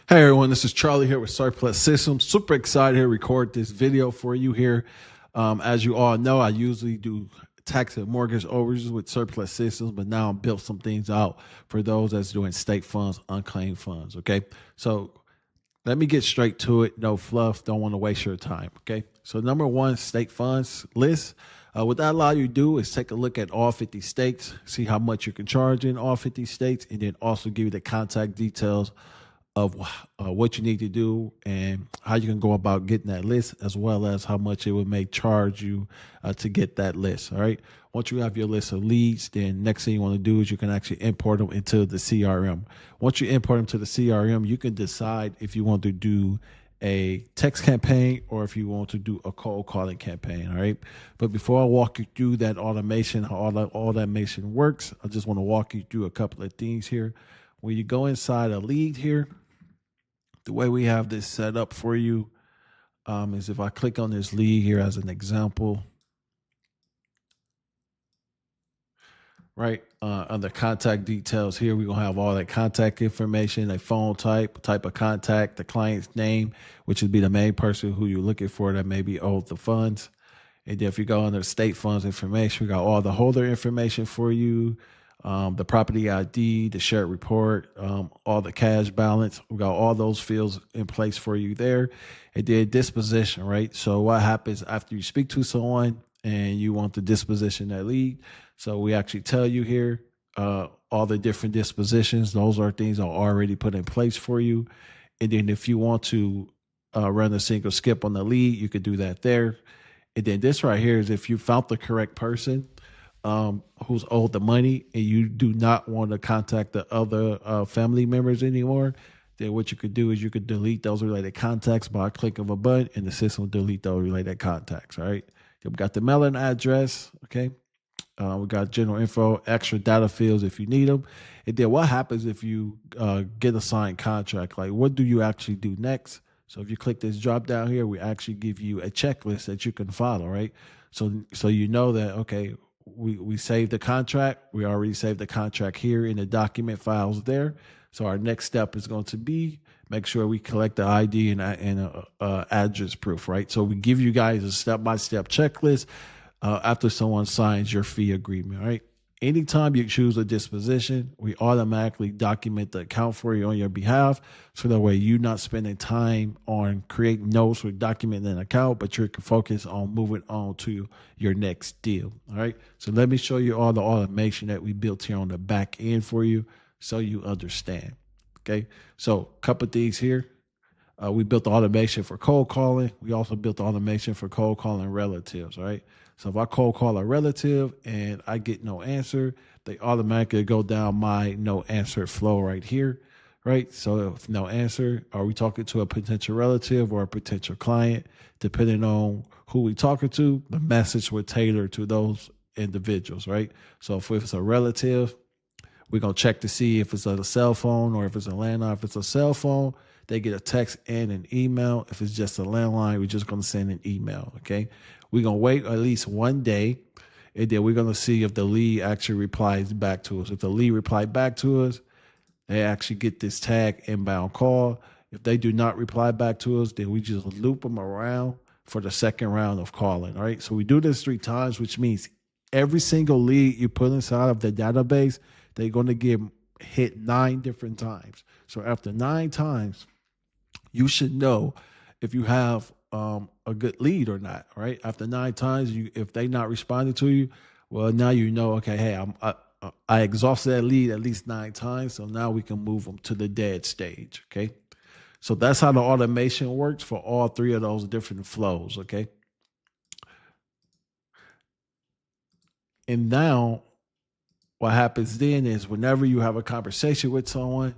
Hey everyone, this is Charlie here with Surplus Systems. Super excited to record this video for you here. As you all know, I usually do tax and mortgage overages with Surplus Systems, but now I've built some things out for those that's doing state funds, unclaimed funds. Okay, so let me get straight to it. No fluff. Don't want to waste your time. Okay, so number one, state funds list. What that allow you to do is take a look at all 50 states, see how much you can charge in all 50 states, and then also give you the contact details of what you need to do and how you can go about getting that list, as well as how much it would make charge you to get that list. All right. Once you have your list of leads, then next thing you want to do is you can actually import them into the CRM. Once you import them to the CRM, you can decide if you want to do a text campaign or if you want to do a cold calling campaign. All right. But before I walk you through that automation, how all that automation works, I just want to walk you through a couple of things here. When you go inside a lead here, the way we have this set up for you is if I click on this lead here as an example, right, under contact details here, we're going to have all that contact information, a phone type of contact, the client's name, which would be the main person who you're looking for that may be owed the funds. And then if you go under state funds information, we got all the holder information for you, the property ID, the shared report, all the cash balance. We got all those fields in place for you there. And then disposition, right? So what happens after you speak to someone and you want to disposition that lead? So we actually tell you here all the different dispositions. Those are things that are already put in place for you. And then if you want to run a single skip on the lead, you could do that there. And then this right here is if you found the correct person who's owed the money and you do not want to contact the other family members anymore, then what you could do is you could delete those related contacts by a click of a button, and the system will delete those related contacts. All right. Then we got the mailing address. Okay. We got general info, extra data fields if you need them. And then what happens if you get a signed contract? Like, what do you actually do next? So if you click this drop down here, we actually give you a checklist that you can follow, right? So you know that, okay, we saved the contract. We already saved the contract here in the document files there. So our next step is going to be make sure we collect the ID and address proof, right? So we give you guys a step-by-step checklist after someone signs your fee agreement, right? Anytime you choose a disposition, we automatically document the account for you on your behalf. So that way you're not spending time on creating notes or documenting an account, but you're focused on moving on to your next deal. All right. So let me show you all the automation that we built here on the back end for you so you understand. Okay. So a couple of things here. We built the automation for cold calling. We also built the automation for cold calling relatives, right? So if I cold call a relative and I get no answer, they automatically go down my no answer flow right here, right? So if no answer, are we talking to a potential relative or a potential client? Depending on who we talking to, the message would tailor to those individuals, right? So if it's a relative, we're going to check to see if it's a cell phone or if it's a landline. If it's a cell phone, they get a text and an email. If it's just a landline, we're just going to send an email, okay? We're going to wait at least 1 day, and then we're going to see if the lead actually replies back to us. If the lead replied back to us, they actually get this tag inbound call. If they do not reply back to us, then we just loop them around for the second round of calling, all right? So we do this 3 times, which means every single lead you put inside of the database, they're going to get hit 9 different times. So after 9 times, you should know if you have a good lead or not, right? After 9 times, if they not responding to you, well, now you know, okay, hey, I exhausted that lead at least 9 times, so now we can move them to the dead stage, okay? So that's how the automation works for all 3 of those different flows, okay? And now what happens then is whenever you have a conversation with someone,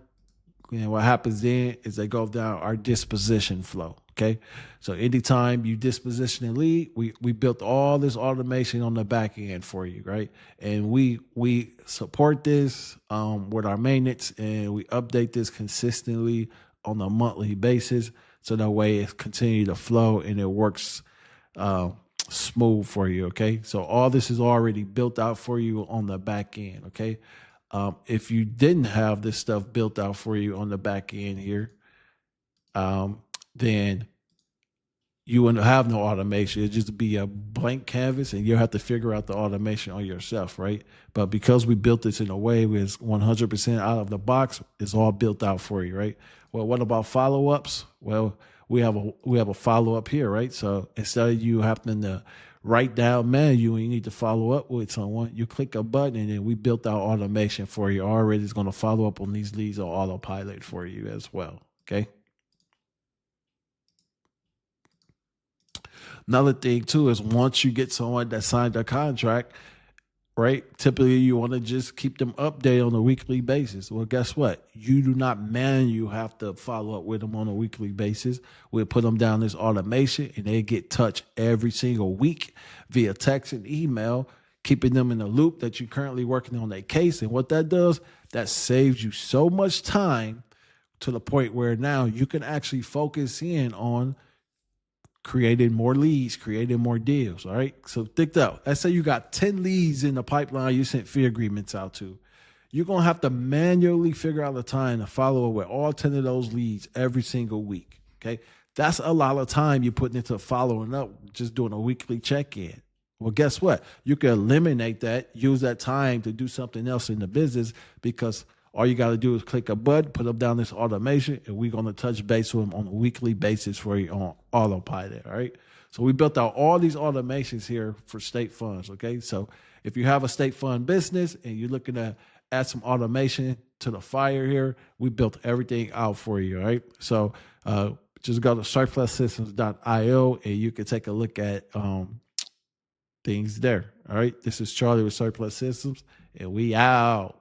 what happens then is they go down our disposition flow. Okay. So anytime you disposition a lead, we built all this automation on the back end for you. Right. And we support this with our maintenance, and we update this consistently on a monthly basis. So that way it continue to flow and it works smooth for you. Okay. So all this is already built out for you on the back end. Okay. If you didn't have this stuff built out for you on the back end here, then you wouldn't have no automation. It'd just be a blank canvas and you'll have to figure out the automation on yourself, right? But because we built this in a way where it's 100% out of the box, it's all built out for you, right? Well, what about follow-ups? Well, we have a follow-up here, right? So instead of you having to write down manual and you need to follow up with someone, you click a button and then we built out automation for you already. It's going to follow up on these leads on autopilot for you as well, okay? Another thing too is once you get someone that signed a contract, right? Typically, you want to just keep them updated on a weekly basis. Well, guess what? You do not manually have to follow up with them on a weekly basis. We'll put them down this automation, and they get touched every single week via text and email, keeping them in the loop that you're currently working on their case. And what that does, that saves you so much time to the point where now you can actually focus in on creating more leads, creating more deals. All right. So think that. Let's say you got 10 leads in the pipeline you sent fee agreements out to. You're going to have to manually figure out the time to follow up with all 10 of those leads every single week. Okay. That's a lot of time you're putting into following up, just doing a weekly check-in. Well, guess what? You can eliminate that, use that time to do something else in the business because all you got to do is click a button, put up down this automation, and we're going to touch base with them on a weekly basis for you on autopilot. All right. So we built out all these automations here for state funds. Okay. So if you have a state fund business and you're looking to add some automation to the fire here, we built everything out for you. All right. So just go to surplussystems.io and you can take a look at things there. All right. This is Charlie with Surplus Systems, and we out.